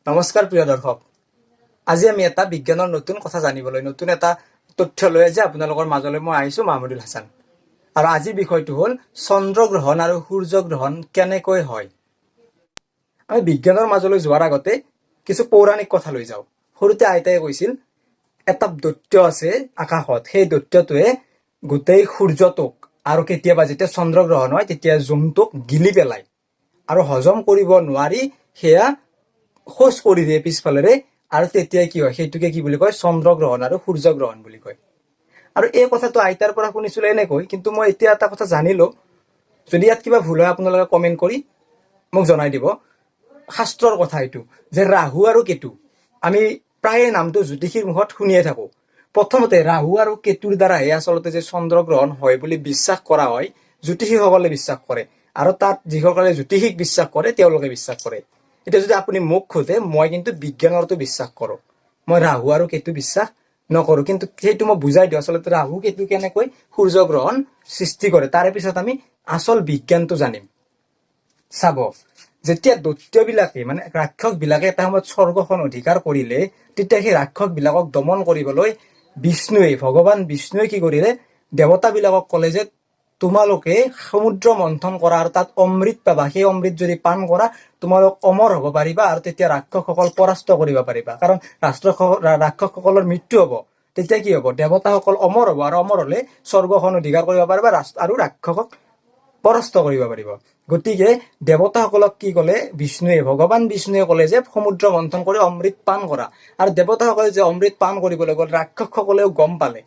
নমস্কাৰ প্ৰিয় দৰ্শক, আজি আমি এটা বিজ্ঞানৰ নতুন কথা জানিবলৈ নতুন এটা তথ্য লৈ আজি আপোনালোকৰ মাজলৈ মই আহিছোঁ মাহমুদুল হাছান। আৰু আজিৰ বিষয়টো হ'ল চন্দ্ৰগ্ৰহণ আৰু সূৰ্যগ্ৰহণ কেনেকৈ হয়। আমি বিজ্ঞানৰ মাজলৈ যোৱাৰ আগতে কিছু পৌৰাণিক কথা লৈ যাওঁ। সৰুতে আইতাই কৈছিল এটা দৈত্য আছে আকাশত, সেই দৈত্যটোৱে গোটেই সূৰ্যটোক আৰু কেতিয়াবা যেতিয়া চন্দ্ৰগ্ৰহণ হয় তেতিয়া জোনটোক গিলি পেলায় আৰু হজম কৰিব নোৱাৰি সেয়া খোজ কৰি দিয়ে পিছফালেৰে, আৰু তেতিয়া কি হয় সেইটোকে কি বুলি কয় চন্দ্ৰগ্ৰহণ আৰু সূৰ্যগ্ৰহণ বুলি কয়। আৰু এই কথাটো আইতাৰ পৰা শুনিছিলোঁ এনেকৈ, কিন্তু মই এতিয়া এটা কথা জানিলোঁ। যদি ইয়াত কিবা ভুল হয় আপোনালোকে কমেণ্ট কৰি মোক জনাই দিব। শাস্ত্ৰৰ কথা এইটো যে ৰাহু আৰু কেতু, আমি প্ৰায়ে নামটো জ্যোতিষীৰ মুখত শুনিয়ে থাকোঁ। প্ৰথমতে ৰাহু আৰু কেতুৰ দ্বাৰাহে আচলতে যে চন্দ্ৰগ্ৰহণ হয় বুলি বিশ্বাস কৰা হয়, জ্যোতিষীসকলে বিশ্বাস কৰে, আৰু তাত যিসকলে জ্যোতিষীক বিশ্বাস কৰে তেওঁলোকে বিশ্বাস কৰে। এতিয়া যদি আপুনি মোক সোধে, মই কিন্তু বিজ্ঞানৰটো বিশ্বাস কৰোঁ, মই ৰাহু আৰু কেতু বিশ্বাস নকৰোঁ। কিন্তু সেইটো মই বুজাই দিওঁ আচলতে ৰাহু কেতু কেনেকৈ সূৰ্যগ্ৰহণ সৃষ্টি কৰে, তাৰে পিছত আমি আচল বিজ্ঞানটো জানিম। চাব, যেতিয়া দৈত্যবিলাকে মানে ৰাক্ষসবিলাকে এটা সময়ত স্বৰ্গখন অধিকাৰ কৰিলে, তেতিয়া সেই ৰাক্ষসবিলাকক দমন কৰিবলৈ ভগৱান বিষ্ণুৱে কি কৰিলে, দেৱতাবিলাকক ক'লে যে তোমালোকে সমুদ্ৰ মন্থন কৰা আৰু তাত অমৃত পাবা, সেই অমৃত যদি পান কৰা তোমালোক অমৰ হ'ব পাৰিবা আৰু তেতিয়া ৰাক্ষসসকল পৰাস্ত কৰিব পাৰিবা। কাৰণ ৰাক্ষসসকলৰ মৃত্যু হ'ব, তেতিয়া কি হ'ব, দেৱতাসকল অমৰ হ'ব, আৰু অমৰ হ'লে স্বৰ্গখন অধিকাৰ কৰিব পাৰিবা আৰু ৰাক্ষসক পৰাস্ত কৰিব পাৰিব। গতিকে দেৱতাসকলক কি ক'লে ভগৱান বিষ্ণুৱে ক'লে যে সমুদ্ৰ মন্থন কৰি অমৃত পান কৰা, আৰু দেৱতাসকলে যে অমৃত পান কৰিবলৈ গ'ল, ৰাক্ষসসকলেও গম পালে,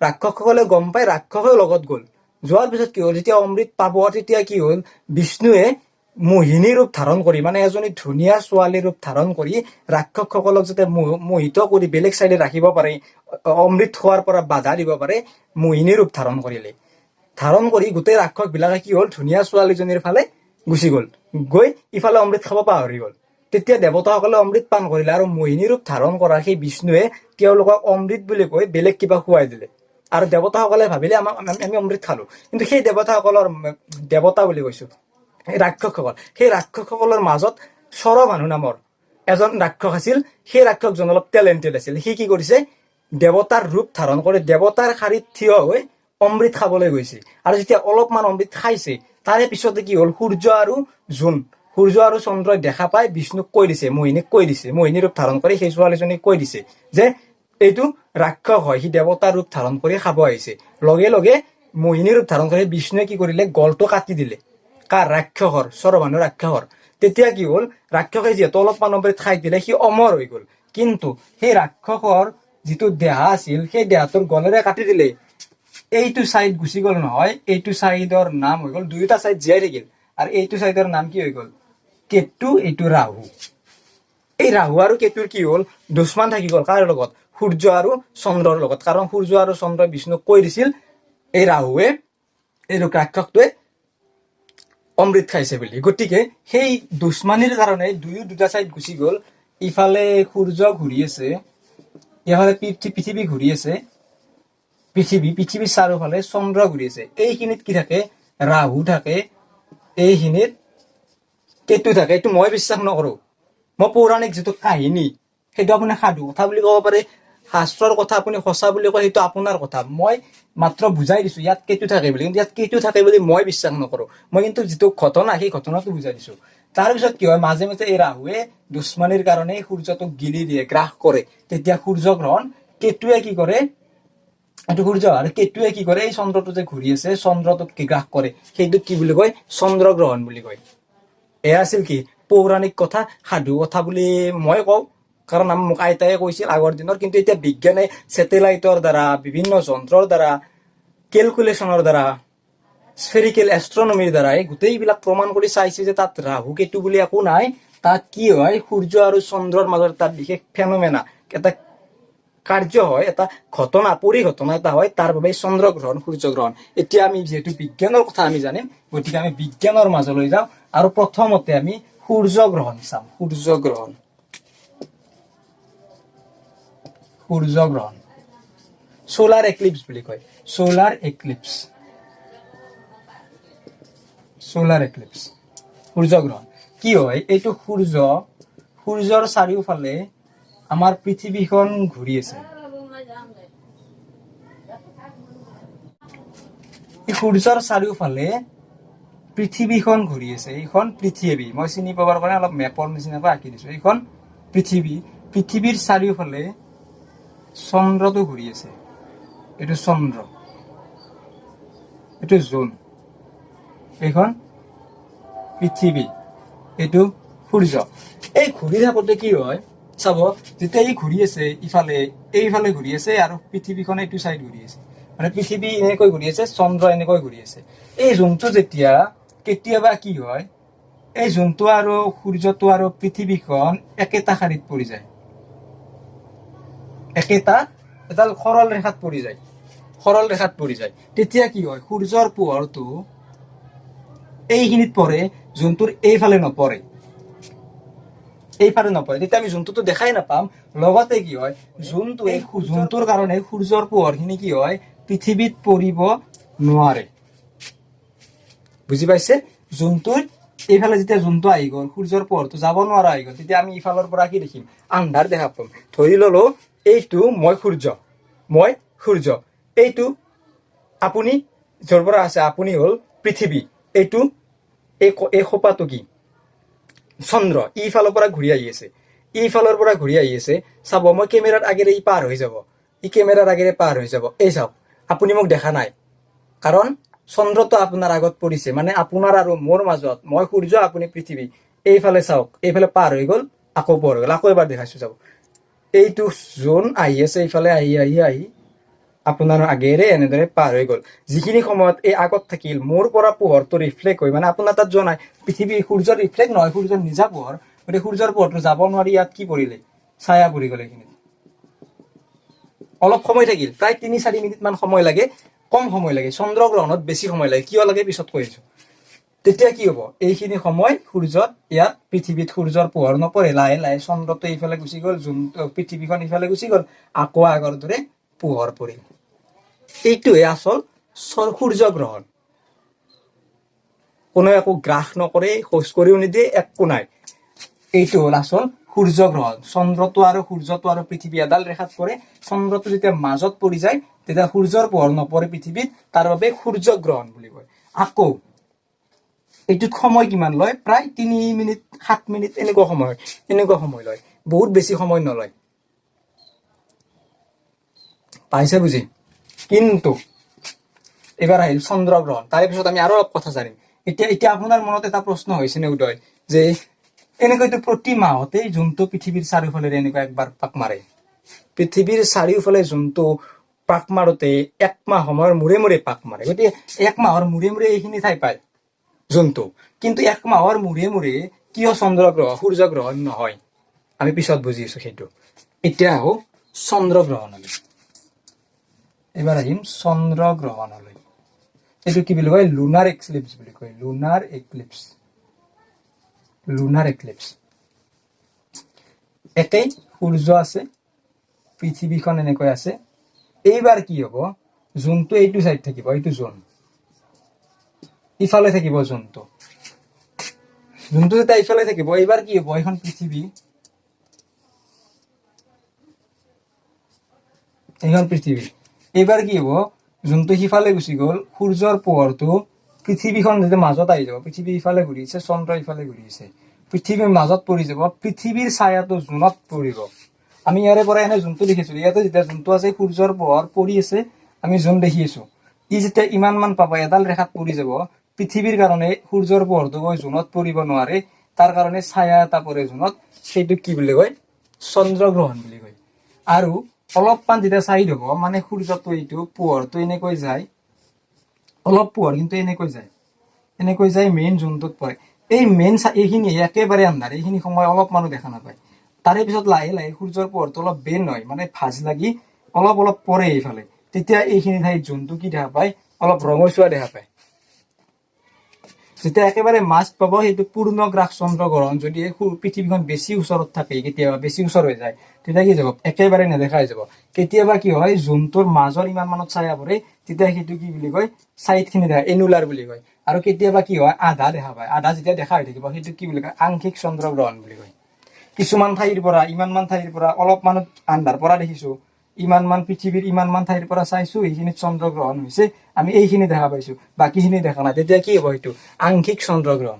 ৰাক্ষসেও লগত গ'ল। যোৱাৰ পিছত কি হ'ল, যেতিয়া অমৃত পাব তেতিয়া কি হ'ল, বিষ্ণুৱে মোহিনী ৰূপ ধাৰণ কৰি, মানে এজনী ধুনীয়া ছোৱালী ৰূপ ধাৰণ কৰি ৰাক্ষসসকলক যাতে মোহিত কৰি বেলেগ চাইডে ৰাখিব পাৰে, অমৃত খোৱাৰ পৰা বাধা দিব পাৰে, মোহিনী ৰূপ ধাৰণ কৰিলে। ধাৰণ কৰি গোটেই ৰাক্ষসবিলাকে কি হ'ল, ধুনীয়া ছোৱালীজনীৰ ফালে গুচি গ'ল, গৈ ইফালে অমৃত খাব পাহৰি গ'ল। তেতিয়া দেৱতাসকলে অমৃত পান কৰিলে, আৰু মোহিনী ৰূপ ধাৰণ কৰা সেই বিষ্ণুৱে তেওঁলোকক অমৃত বুলি কৈ বেলেগ কিবা খুৱাই দিলে, আৰু দেৱতাসকলে ভাবিলে আমি অমৃত খালো। কিন্তু সেই দেৱতা বুলি কৈছো সেই ৰাক্ষসসকলৰ মাজত মানুহ নামৰ এজন ৰাক্ষস আছিল। সেই ৰাক্ষসজন অলপ টেলেণ্টেড আছিল। সি কি কৰিছে, দেৱতাৰ ৰূপ ধাৰণ কৰি দেৱতাৰ শাৰীত থিয় হৈ অমৃত খাবলৈ গৈছে, আৰু যেতিয়া অলপমান অমৃত খাইছে তাৰে পিছতে কি হ'ল, সূৰ্য আৰু চন্দ্ৰই দেখা পাই বিষ্ণুক কৈ দিছে, মোহিনী ৰূপ ধাৰণ কৰি সেই ছোৱালীজনীক কৈ দিছে যে এইটো ৰাক্ষস হয়, সি দেৱতাৰ ৰূপ ধাৰণ কৰি খাব আহিছে। লগে লগে মোহিনী ৰূপ ধাৰণ কৰি বিষ্ণুৱে কি কৰিলে, গলটো কাটি দিলে। কাৰ? ৰাক্ষসৰ। তেতিয়া কি হ'ল, ৰাক্ষসে যিহেতু অলপমান অমৃত খাই দিলে, সি অমৰ হৈ গ'ল। কিন্তু সেই ৰাক্ষসৰ যিটো দেহা আছিল, সেই দেহাটোৰ গলেৰে কাটি দিলে, এইটো চাইড গুচি গ'ল নহয়, এইটো চাইডৰ নাম হৈ গ'ল, দুয়োটা চাইড জীয়াই থাকিল, আৰু এইটো চাইডৰ নাম কি হৈ গ'ল, কেতু, এইটো ৰাহু। এই ৰাহু আৰু কেতুৰ কি হ'ল, দুশ্মন থাকি গ'ল। কাৰ লগত? সূৰ্য আৰু চন্দ্ৰৰ লগত। কাৰণ সূৰ্য আৰু চন্দ্ৰই বিষ্ণুক কৈ দিছিল এই ৰাহুৱে, এই ৰাক্ষসটোৱে অমৃত খাইছে বুলি। গতিকে সেই দুশ্মনিৰ কাৰণে দুটা চাইড গুচি গ'ল। ইফালে সূৰ্য ঘূৰি আছে, ইফালে পৃথিৱী ঘূৰি আছে, পৃথিৱীৰ চাৰিওফালে চন্দ্ৰ ঘূৰি আছে। এইখিনিত কি থাকে? ৰাহু থাকে, এইখিনিত কেতু থাকে। এইটো মই বিশ্বাস নকৰো, মই পৌৰাণিক যিটো কাহিনী সেইটো আপুনি সাধু কথা বুলি ক'ব পাৰে, শাস্ত্ৰৰ কথা আপুনি সঁচা বুলি কয়, সেইটো আপোনাৰ কথা। মই মাত্ৰ বুজাই দিছো ইয়াত কেতু থাকে বুলি, কিন্তু ইয়াত কেতু থাকে বুলি মই বিশ্বাস নকৰো। মই কিন্তু যিটো ঘটনা, সেই ঘটনাটো বুজাই দিছো। তাৰপিছত কি হয়, মাজে মাজে এই ৰাহুৱে দুশ্মনিৰ কাৰণে সূৰ্যটোক গিলি দিয়ে, গ্ৰাস কৰে, তেতিয়া সূৰ্যগ্ৰহণ। কেতুৱে কি কৰে, এইটো সূৰ্য, আৰু কেতুৱে কি কৰে, এই চন্দ্ৰটো যে ঘূৰি আছে চন্দ্ৰটোক গ্ৰাস কৰে, সেইটোক কি বুলি কয়, চন্দ্ৰগ্ৰহণ বুলি কয়। এয়া আছিল কি পৌৰাণিক কথা, সাধু কথা বুলি মই কওঁ, কাৰণ মোক আইতাই কৈছিল আগৰ দিনৰ। কিন্তু এতিয়া বিজ্ঞানে ছেটেলাইটৰ দ্বাৰা, বিভিন্ন যন্ত্ৰৰ দ্বাৰা, কেলকুলেশ্যনৰ দ্বাৰা, স্ফেৰিকেল এষ্ট্ৰনমিৰ দ্বাৰা গোটেইবিলাক প্ৰমাণ কৰি চাইছে যে তাত ৰাহু কেতু বুলি একো নাই। তাত কি হয়, সূৰ্য আৰু চন্দ্ৰৰ মাজত এটা বিশেষ ফেনোমেনা, এটা কাৰ্য হয়, এটা ঘটনা, পৰিঘটনা এটা হয়, তাৰ বাবে চন্দ্ৰগ্ৰহণ, সূৰ্যগ্ৰহণ। এতিয়া আমি যিহেতু বিজ্ঞানৰ কথা আমি জানিম, গতিকে আমি বিজ্ঞানৰ মাজলৈ যাওঁ, আৰু প্ৰথমতে আমি সূৰ্যগ্ৰহণ চাম। সূৰ্যগ্ৰহণ সোলাৰ এক্লিপছ বুলি কয়, সোলাৰ এক্লিপছ। সূৰ্যগ্ৰহণ কি হয়, এইটো সূৰ্যৰ চাৰিওফালে আমাৰ পৃথিৱীখন ঘূৰি আছে। এই সূৰ্যৰ চাৰিওফালে পৃথিৱীখন ঘূৰি আছে। এইখন পৃথিৱী, মই চিনি পাবৰ কাৰণে অলপ মেপৰ নিচিনাকৈ আঁকি দিছো। এইখন পৃথিৱী, পৃথিৱীৰ চাৰিওফালে চন্দ্ৰটো ঘূৰি আছে। এইটো চন্দ্ৰ, এইটো জোন, এইখন পৃথিৱী, এইটো সূৰ্য। এই ঘূৰি থাকোতে কি হয় চাব, যেতিয়া ই ঘূৰি আছে ইফালে, এইফালে ঘূৰি আছে আৰু পৃথিৱীখন এইটো চাইড ঘূৰি আছে, মানে পৃথিৱী এনেকৈ ঘূৰি আছে, চন্দ্ৰ এনেকৈ ঘূৰি আছে। এই জোনটো যেতিয়া কেতিয়াবা কি হয়, এই জোনটো আৰু সূৰ্যটো আৰু পৃথিৱীখন একেটা শাৰীত পৰি যায়, একেটা এডাল সৰল ৰেখাত পৰি যায়, সৰল ৰেখাত পৰি যায়। তেতিয়া কি হয়, সূৰ্যৰ পোহৰটো এইখিনিত পৰে, জোনটোৰ এইফালে নপৰে, এইফালে নপৰে। তেতিয়া আমি জোনটোতো দেখাই নাপাম। লগতে কি হয়, জোনটোৰ কাৰণে সূৰ্যৰ পোহৰখিনি কি হয়, পৃথিৱীত পৰিব নোৱাৰে। বুজি পাইছে? জোনটোৰ এইফালে যেতিয়া জোনটো আহি গ'ল, সূৰ্যৰ পোহৰটো যাব নোৱাৰা হৈ গ'ল, তেতিয়া আমি ইফালৰ পৰা কি দেখিম, আন্ধাৰ দেখা পাম। ধৰি ললো এইটো মই সূৰ্য, এইটো আপুনি য'ৰ পৰা আছে, আপুনি হ'ল পৃথিৱী, এইটো এই খোপাটো কি, চন্দ্ৰ। ইফালৰ পৰা ঘূৰি আহি আছে, ইফালৰ পৰা ঘূৰি আহি আছে। চাব, মই কেমেৰাৰ আগেৰে ই পাৰ হৈ যাব, ই কেমেৰাৰ আগেৰে পাৰ হৈ যাব। এই চাওক, আপুনি মোক দেখা নাই, কাৰণ চন্দ্ৰটো আপোনাৰ আগত পৰিছে, মানে আপোনাৰ আৰু মোৰ মাজত, মই সূৰ্য আপুনি পৃথিৱী। এইফালে চাওক, এইফালে পাৰ হৈ গ'ল, আকৌ পাৰ হৈ গ'ল, আকৌ এবাৰ দেখাইছো চাব। এইটো জোন আহি আছে, এইফালে আহি আপোনাৰ আগেৰে এনেদৰে পাৰ হৈ গ'ল। যিখিনি সময়ত এই আগত থাকিল, মোৰ পৰা পোহৰটো ৰিফ্লেক্ট হৈ, মানে আপোনাৰ তাত যোৱা নাই, পৃথিৱী সূৰ্যৰ ৰিফ্লেক্ট নহয়, সূৰ্যৰ নিজা পোহৰ, গতিকে সূৰ্যৰ পোহৰটো যাব নোৱাৰি, ইয়াত কি পৰিলে, ছায়া পৰি গ'ল। এইখিনিত অলপ সময় থাকিল, প্ৰায় 3-4 মিনিট মান সময় লাগে, কম সময় লাগে। চন্দ্ৰগ্ৰহণত বেছি সময় লাগে, কিয় লাগে পিছত কৈ আছো। তেতিয়া কি হব, এইখিনি সময় সূৰ্যত, ইয়াত পৃথিৱীত সূৰ্যৰ পোহৰ নপৰে, লাহে লাহে চন্দ্ৰটো এইফালে গুচি গ'ল, পৃথিৱীখন ইফালে গুচি গ'ল, আকৌ আগৰ দৰে পোহৰ পৰিল। এইটোৱে আচল সূৰ্য গ্ৰহণ। কোনো একো গ্ৰাস নকৰে, খোজ কৰিও নিদিয়ে, একো নাই। এইটো হ'ল আচল সূৰ্য গ্ৰহণ। চন্দ্ৰটো আৰু সূৰ্যটো আৰু পৃথিৱী এডাল ৰেখাত পৰে, চন্দ্ৰটো যেতিয়া মাজত পৰি যায়, তেতিয়া সূৰ্যৰ পোহৰ নপৰে পৃথিৱীত, তাৰ বাবে সূৰ্য গ্ৰহণ বুলি কয়। আকৌ এইটোত সময় কিমান লয়, প্ৰায় 3 মিনিট 7 মিনিট এনেকুৱা সময় লয়, বহুত বেছি সময় নলয়। পাইছে বুজি? কিন্তু এবাৰ আহিল চন্দ্ৰগ্ৰহণ, তাৰে পিছত আমি আৰু অলপ কথা জানিম। এতিয়া আপোনাৰ মনত এটা প্ৰশ্ন হৈছে নে উদয়, যে এনেকৈতো প্ৰতি মাহতেই জোনটো পৃথিৱীৰ চাৰিওফালে এনেকুৱা একবাৰ পাক মাৰে, পৃথিৱীৰ চাৰিওফালে জোনটো পাক মাৰোতে 1 মাহ সময়ৰ মূৰে মূৰে পাক মাৰে, গতিকে 1 মাহৰ মূৰে মূৰে এইখিনি ঠাই পায় জোনটো। কিন্তু 1 মাহৰ মূৰে মূৰে কিয় সূৰ্যগ্ৰহণ নহয়, আমি পিছত বুজি আছো সেইটো। এতিয়া আহো চন্দ্ৰগ্ৰহণলৈ। এবাৰ আহিম চন্দ্ৰগ্ৰহণলৈ। এইটো কি বুলি কয়, লুনাৰ এক্লিপছ বুলি কয়, লুনাৰ এক্লিপছ। লুনাৰ এক্লিপছ একেই, সূৰ্য আছে, পৃথিৱীখন এনেকৈ আছে। এইবাৰ কি হব, জোনটো এইটো চাইড থাকিব, এইটো জোন, ইফালে থাকিব জোনটো যেতিয়া ইফালে থাকিব, এইবাৰ কি হব, এইখন পৃথিৱী, এইখন পৃথিৱী। এইবাৰ কি হব, জোনটো সিফালে গুচি গ'ল, সূৰ্যৰ পোহৰটো পৃথিৱীখন যেতিয়া মাজত আহি যাব, পৃথিৱী ইফালে ঘূৰিছে, চন্দ্ৰ ইফালে ঘূৰিছে, পৃথিৱীৰ মাজত পৰি যাব, পৃথিৱীৰ ছায়াটো জোনত পৰিব। আমি ইয়াৰে পৰা এনে জোনটো দেখিছো, ইয়াতে যেতিয়া জোনটো আছে, সূৰ্যৰ পোহৰ পৰি আছে, আমি জোন দেখি আছো। ই যেতিয়া ইমান মান পাব, এডাল ৰেখাত পৰি যাব, পৃথিৱীৰ কাৰণে সূৰ্যৰ পোহৰটো গৈ জোনত পৰিব নোৱাৰে, তাৰ কাৰণে ছায়া এটা পৰে জোনত, সেইটো কি বুলি কয়, চন্দ্ৰগ্ৰহণ বুলি কয়। আৰু অলপমান যেতিয়া চাইড হব, মানে সূৰ্যটো এইটো পোহৰটো এনেকৈ যায়, অলপ পোহৰ কিন্তু এনেকৈ যায় মেইন জোনটোত পৰে। এই মেইন এইখিনি একেবাৰে আন্ধাৰ, এইখিনি সময় অলপ মানুহ দেখা নাপায়। তাৰে পিছত লাহে লাহে সূৰ্যৰ পোহৰটো অলপ বেন হয়, মানে ভাজ লাগি অলপ পৰে এইফালে, তেতিয়া এইখিনি ঠাইত জোনটো কি দেখা পায়, অলপ ৰঙচুৱা দেখা পায়। যেতিয়া একেবাৰে মাছ পাব, সেইটো পূৰ্ণগ্ৰাস চন্দ্ৰগ্ৰহণ। যদি পৃথিৱীখন বেছি ওচৰত থাকে, কেতিয়াবা বেছি ওচৰ হৈ যায়, তেতিয়া কি যাব, একেবাৰে নেদেখা হৈ যাব। কেতিয়াবা কি হয়, জোনটোৰ মাজৰ ইমান মানত ছায়া পৰে, তেতিয়া সেইটো কি বুলি কয়, চাইড খিনি দেখা, এনুলাৰ বুলি কয়। আৰু কেতিয়াবা কি হয়, আধা দেখা পায়, আধা যেতিয়া দেখা হৈ থাকিব, সেইটো কি বুলি কয়, আংশিক চন্দ্ৰগ্ৰহণ বুলি কয়। কিছুমান ঠাইৰ পৰা ইমানমান ঠাইৰ পৰা অলপমান আন্ধাৰ পৰা দেখিছো, ইমানমান পৃথিৱীৰ ইমানমান ঠাইৰ পৰা চাইছো, এইখিনিত চন্দ্ৰগ্ৰহণ হৈছে, আমি এইখিনি দেখা পাইছো, বাকীখিনি দেখা নাই, তেতিয়া কি হ'ব? সেইটো আংশিক চন্দ্ৰগ্ৰহণ।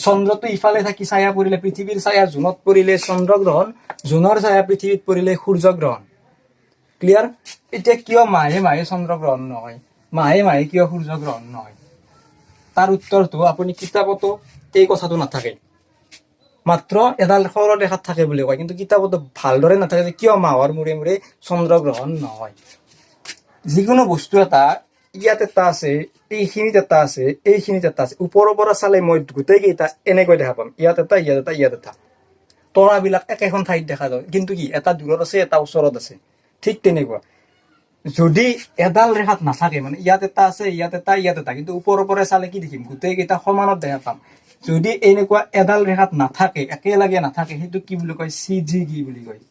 চন্দ্ৰটো ইফালে থাকি ছায়া পৰিলে, পৃথিৱীৰ ছায়া জোনত পৰিলে চন্দ্ৰগ্ৰহণ, জোনৰ ছায়া পৃথিৱীত পৰিলে সূৰ্যগ্ৰহণ। ক্লিয়াৰ? এতিয়া কিয় মাহে মাহে চন্দ্ৰগ্ৰহণ নহয়, মাহে মাহে কিয় সূৰ্যগ্ৰহণ নহয়? তাৰ উত্তৰটো আপুনি কিতাপতো এই কথাটো নাথাকে, মাত্ৰ এডাল সৰলৰেখাত থাকে বুলি কয়, কিন্তু কিতাপতো ভালদৰে নাথাকে যে কিয় মাহৰ মূৰে মূৰে চন্দ্ৰগ্ৰহণ নহয়। যিকোনো বস্তু এটা ইয়াত এটা আছে, এইখিনিত এটা আছে, এইখিনিত এটা আছে, ওপৰৰ পৰা চালে মই গোটেইকেইটা এনেকৈ দেখা পাম, ইয়াত এটা, ইয়াত এটা, ইয়াত এটা। তৰাবিলাক একেখন ঠাইত দেখা যায়, কিন্তু কি এটা দূৰত আছে, এটা ওচৰত আছে। ঠিক তেনেকুৱা, যদি এডাল ৰেখাত নাথাকে, মানে ইয়াত এটা আছে, ইয়াত এটা, ইয়াত এটা, কিন্তু ওপৰৰ পৰা চালে কি দেখিম? গোটেইকেইটা সমানত দেখা পাম। যদি এনেকুৱা এডাল ৰেখাত নাথাকে, একেলগে নাথাকে, সেইটো কি বুলি কয়? চিজিগি বুলি কয়,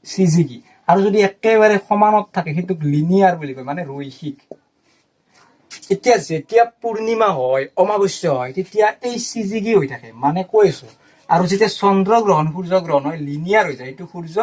চিজিগি। আৰু যদি একেবাৰে সমানত থাকে, সেইটোক লিনিয়াৰ বুলি কয়, মানে ৰৈখিক। এতিয়া যেতিয়া পূৰ্ণিমা হয়, অমাৱস্যা হয়, তেতিয়া এই চিজিগি হৈ থাকে, মানে কৈছো। আৰু যেতিয়া চন্দ্ৰগ্ৰহণ সূৰ্যগ্ৰহণ হয়, লিনিয়াৰ হৈ যায়, এইটো সূৰ্য,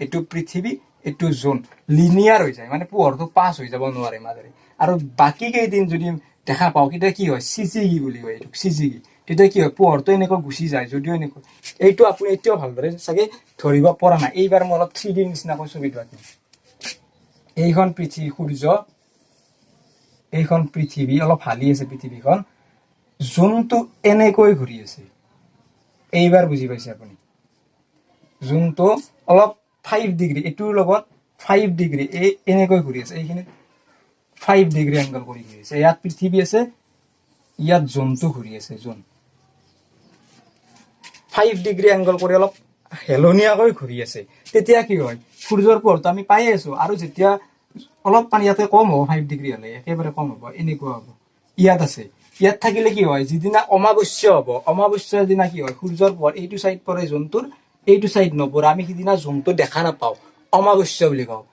এইটো পৃথিৱী, এইটো জোন, লিনিয়াৰ হৈ যায়, মানে পোহৰটো পাছ হৈ যাব নোৱাৰে মাজেৰে। আৰু বাকী কেইদিন যদি দেখা পাওঁ, তেতিয়া কি হয়? চিজিগি বুলি কয়, এইটো চিজিগি। তেতিয়া কি হয়? পোহৰটো এনেকৈ গুচি যায়, যদিও এনেকৈ। এইটো আপুনি এতিয়াও ভালদৰে চাগে ধৰিব পৰা নাই। এইবাৰ মই অলপ 3D নিচিনাকৈ ছবিটো আঁকিম। এইখন পৃথিৱী, সূৰ্য, এইখন পৃথিৱী, অলপ হালি আছে পৃথিৱীখন, জোনটো এনেকৈ ঘূৰি আছে। এইবাৰ বুজি পাইছে আপুনি? জোনটো অলপ 5 ডিগ্ৰী, এইটোৰ লগত 5 ডিগ্ৰী এনেকৈ ঘূৰি আছে, এইখিনিত 5 ডিগ্ৰী এংগল কৰি ঘূৰি আছে। ইয়াত পৃথিৱী আছে, ইয়াত জোনটো ঘূৰি আছে, জোন 5 ডিগ্ৰী এংগল কৰি অলপ হেলনীয়াকৈ ঘূৰি আছে। তেতিয়া কি হয়? সূৰ্যৰ পোহৰটো আমি পাই আছো, আৰু যেতিয়া অলপমান ইয়াতে কম হ'ব, 5 ডিগ্ৰী হলে একেবাৰে কম হ'ব, এনেকুৱা হ'ব। ইয়াত আছে, ইয়াত থাকিলে কি হয়? যিদিনা অমাৱস্যা হ'ব, অমাৱস্যাৰ দিনা কি হয়? সূৰ্যৰ পোহৰ এইটো চাইড পৰে, জোনটোৰ এইটো চাইড নপৰে, আমি সিদিনা জোনটো দেখা নাপাওঁ, অমাৱস্যা বুলি কওঁ।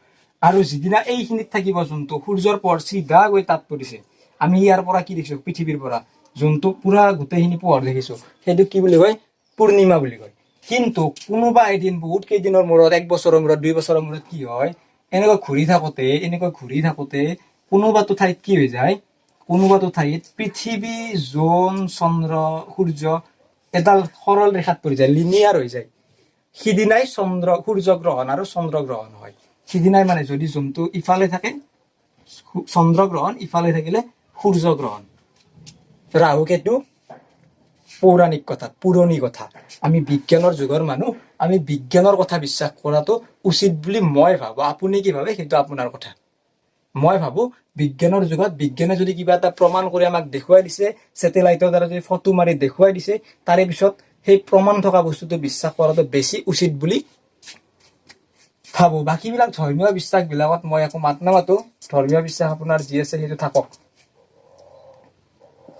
আৰু যিদিনা এইখিনিত থাকিব জোনটো, সূৰ্যৰ পোহৰ চিধা গৈ তাত পৰিছে, আমি ইয়াৰ পৰা কি দেখিছো? পৃথিৱীৰ পৰা জোনটো পুৰা গোটেইখিনি পোহৰ দেখিছো, সেইটো কি বুলি কয়? পূৰ্ণিমা বুলি কয়। কিন্তু কোনোবা এদিন, বহুত কেইদিনৰ মূৰত, 1 বছৰৰ মূৰত, 2 বছৰৰ মূৰত কি হয়? এনেকৈ ঘূৰি থাকোতে কোনোবাটো ঠাইত কি হৈ যায়? কোনোবাটো ঠাইত পৃথিৱী, জোন, চন্দ্ৰ, সূৰ্য এডাল সৰল ৰেখাত পৰি যায়, লিনিয়াৰ হৈ যায়। সিদিনাই সূৰ্যগ্ৰহণ আৰু চন্দ্ৰগ্ৰহণ হয়। সিদিনাই মানে যদি জোনটো ইফালে থাকে চন্দ্ৰগ্ৰহণ, ইফালে থাকিলে সূৰ্যগ্ৰহণ। ৰাহু কেতু পৌৰাণিক কথা, পুৰণি কথা। আমি বিজ্ঞানৰ যুগৰ মানুহ, আমি বিজ্ঞানৰ কথা বিশ্বাস কৰাটো উচিত বুলি মই ভাবো। আপুনি কি ভাবে সেইটো আপোনাৰ কথা। মই ভাবো বিজ্ঞানৰ যুগত বিজ্ঞানে যদি কিবা এটা প্ৰমাণ কৰি আমাক দেখুৱাই দিছে, ছেটেলাইটৰ দ্বাৰা যদি ফটো মাৰি দেখুৱাই দিছে, তাৰে পিছত সেই প্ৰমাণ থকা বস্তুটো বিশ্বাস কৰাটো বেছি উচিত বুলি ভাবো। বাকীবিলাক ধৰ্মীয় বিশ্বাস বিলাকত মই একো মাত নামাতো। ধৰ্মীয় বিশ্বাস আপোনাৰ যি আছে সেইটো থাকক,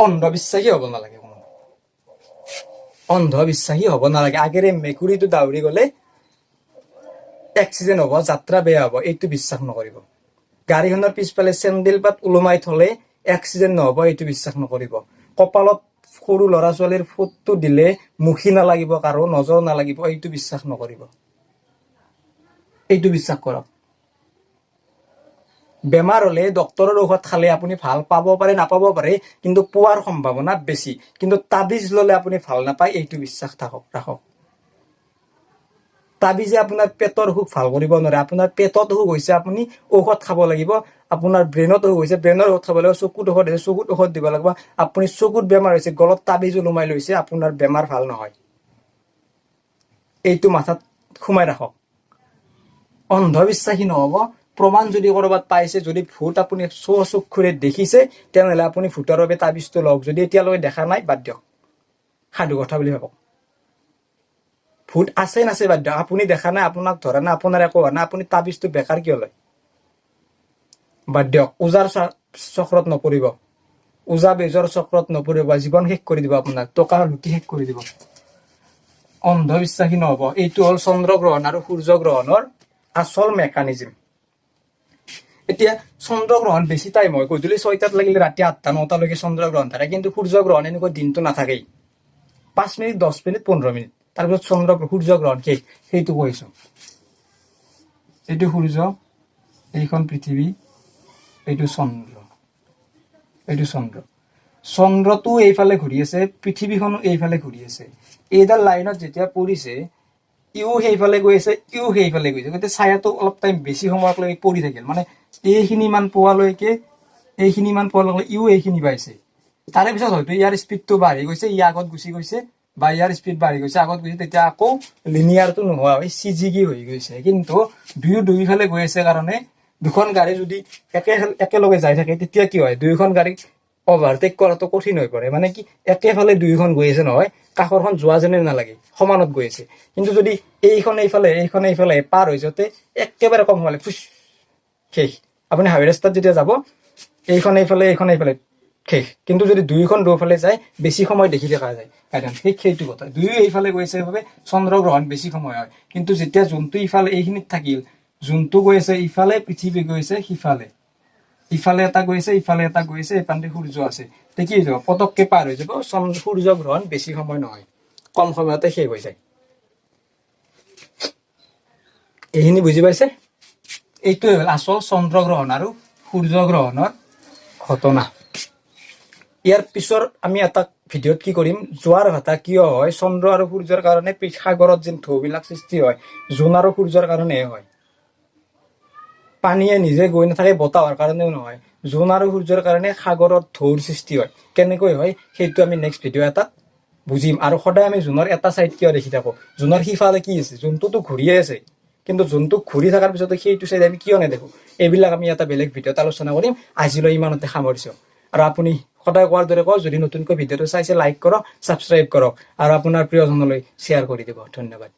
অন্ধবিশ্বাসী হ'ব নালাগে। অন্ধবিশ্বাসী হ'ব নালাগে। আগেৰে মেকুৰীটো দাউৰি গলে এক্সিডেণ্ট হ'ব, যাত্ৰা বেয়া হ'ব, এইটো বিশ্বাস নকৰিব। গাড়ীখনৰ পিছফালে চেণ্ডেল পাত ওলোমাই থলে এক্সিডেণ্ট নহ'ব, এইটো বিশ্বাস নকৰিব। কপালত সৰু ল'ৰা ছোৱালীৰ ফুটটো দিলে মুখি নালাগিব, কাৰো নজৰ নালাগিব, এইটো বিশ্বাস নকৰিব। এইটো বিশ্বাস কৰক। বেমাৰ হলে ডক্তৰৰ ঔষধ খালে আপুনি ভাল পাব পাৰে, নাপাব পাৰে, কিন্তু পোৱাৰ সম্ভাৱনা বেছি। কিন্তু তাবিজ ললে আপুনি ভাল নাপায়, এইটো বিশ্বাস ৰাখক। তাবিজে আপোনাৰ পেটৰ অসুখ ভাল কৰিব নোৱাৰে। আপোনাৰ পেটত অসুখ হৈছে, আপুনি ঔষধ খাব লাগিব। আপোনাৰ ব্ৰেইনত অসুখ হৈছে, ব্ৰেইনৰ ঔষধ খাব লাগিব। চকুত ঔষধ হৈছে, চকুত ঔষধ দিব লাগিব। আপুনি চকুত বেমাৰ হৈছে, গলত তাবিজ ওলোমাই লৈছে, আপোনাৰ বেমাৰ ভাল নহয়। এইটো মাথাত সোমাই ৰাখক। অন্ধবিশ্বাসী নহব। প্ৰমাণ যদি কৰবাত পাইছে, যদি ভূত আপুনি চকুৰে দেখিছে, তেনেহলে আপুনি ভূতৰ বাবে তাবিজটো লওক। যদি এতিয়ালৈকে দেখা নাই, বাদ দিয়ক, সাধু কথা বুলি ভাবক। ভূত আছে নাছে বাদ দিয়ক, আপুনি দেখা নাই, আপোনাক ধৰা নাই, আপোনাৰ একো হোৱা নাই, আপুনি তাবিজটো বেকাৰ কিয় লয়? বাদ দিয়ক। ওজাৰ চক্ৰত নপৰিব, ওজা বেজৰ চক্ৰত নপৰিব, জীৱন শেষ কৰি দিব আপোনাক, টকা লুটি শেষ কৰি দিব। অন্ধবিশ্বাসী নহব। এইটো হ'ল চন্দ্ৰগ্ৰহণ আৰু সূৰ্যগ্ৰহণৰ আচল মেকানিজিম। এতিয়া চন্দ্ৰগ্ৰহণ বেছি টাইম হয়, গধূলি 6টাত লাগিলে ৰাতি 8টা 9টালৈকে চন্দ্ৰগ্ৰহণ থাকে। কিন্তু সূৰ্যগ্ৰহণ এনেকৈ দিনটো নাথাকেই, 5 মিনিট, 10 মিনিট, 15 মিনিট, তাৰপিছত সূৰ্য গ্ৰহণ শেষ, সেইটো কৈছো। এইটো সূৰ্য, এইখন পৃথিৱী, এইটো চন্দ্ৰ, এইটো চন্দ্ৰ। চন্দ্ৰটো এইফালে ঘূৰি আছে, পৃথিৱীখনো এইফালে ঘূৰি আছে। এইডাল লাইনত যেতিয়া পৰিছে, ইও সেইফালে গৈ আছে, ইও সেইফালে গৈছে, গতিকে ছায়াটো অলপ টাইম বেছি সময়লৈকে পৰি থাকিল। মানে এইখিনি মান পোৱালৈকে ইও এইখিনি পাইছে। তাৰে পিছত হয়তো ইয়াৰ স্পীডটো বাঢ়ি গৈছে, ই আগত গুচি গৈছে, বা ইয়াৰ স্পীড বাঢ়ি গৈছে, আগত গৈছে, তেতিয়া আকৌ লিনিয়াৰটো নোহোৱা হৈ চিজিকি হৈ গৈছে। কিন্তু দুয়োফালে গৈ আছে কাৰণে দুখন গাড়ী যদি একেলগে যাই থাকে, তেতিয়া কি হয়, দুয়োখন গাড়ী অভাৰটেক কৰাটো কঠিন হৈ পৰে। মানে কি, একেফালে দুয়োখন গৈ আছে নহয়, কাষৰখন যোৱা যেনে নালাগে, সমানত গৈ আছে। কিন্তু যদি এইখন এইফালে পাৰ হৈ যাওঁতে একেবাৰে কম হ'লে শেষ। আপুনি হাইৱে ৰাস্তাত যেতিয়া যাব, এইখন এইফালে শেষ। কিন্তু যদি দুয়োখন দুয়োফালে যায়, বেছি সময় দেখি থকা যায়। সেইটো কথা। দুয়ো এইফালে গৈছে বাবে চন্দ্ৰগ্ৰহণ বেছি সময় হয়। কিন্তু যেতিয়া যোনটো ইফালে এইখিনিত থাকিল, যোনটো গৈ আছে ইফালে, পৃথিৱী গৈছে সিফালে, ইফালে এটা গৈছে, ইফালে এটা গৈছে, এইপানতে সূৰ্য আছে, তেতিয়া কি হৈ যাব, পতককে পাৰ হৈ যাব। সূৰ্য গ্ৰহণ বেছি সময় নহয়, কম সময়তে শেষ হৈ যায়। এইখিনি বুজি পাইছে? এইটোৱে হ'ল আচল চন্দ্ৰগ্ৰহণ আৰু সূৰ্যগ্ৰহণৰ ঘটনা। ইয়াৰ পিছৰ আমি এটা ভিডিঅ'ত কি কৰিম, জোৱাৰ ভাটা কিয় হয়, চন্দ্ৰ আৰু সূৰ্যৰ কাৰণে সাগৰত যেন ঢৌবিলাক সৃষ্টি হয়, জোন আৰু সূৰ্যৰ কাৰণে হয়। পানীয়ে নিজে গৈ নাথাকে, বতাহৰ কাৰণেও নহয়, জোন আৰু সূৰ্যৰ কাৰণে সাগৰত ঢৌৰ সৃষ্টি হয়। কেনেকৈ হয় সেইটো আমি নেক্সট ভিডিঅ' এটাত বুজিম। আৰু সদায় আমি জোনৰ এটা চাইড কিয় দেখি থাকো, জোনৰ সিফালে কি আছে, জোনটোতো ঘূৰিয়ে আছে, কিন্তু জোনটো ঘূৰি থকাৰ পিছতো সেইটো চাইড আমি কিয় নেদেখো, এইবিলাক আমি এটা বেলেগ ভিডিঅ'ত আলোচনা কৰিম। আজিলৈ ইমানতে সামৰিছো। আৰু আপুনি সদায় কোৱাৰ দৰে কওক, যদি নতুনকৈ ভিডিঅ'টো চাইছে লাইক কৰক, ছাবস্ক্ৰাইব কৰক, আৰু আপোনাৰ প্ৰিয়জনলৈ শ্বেয়াৰ কৰি দিব। ধন্যবাদ।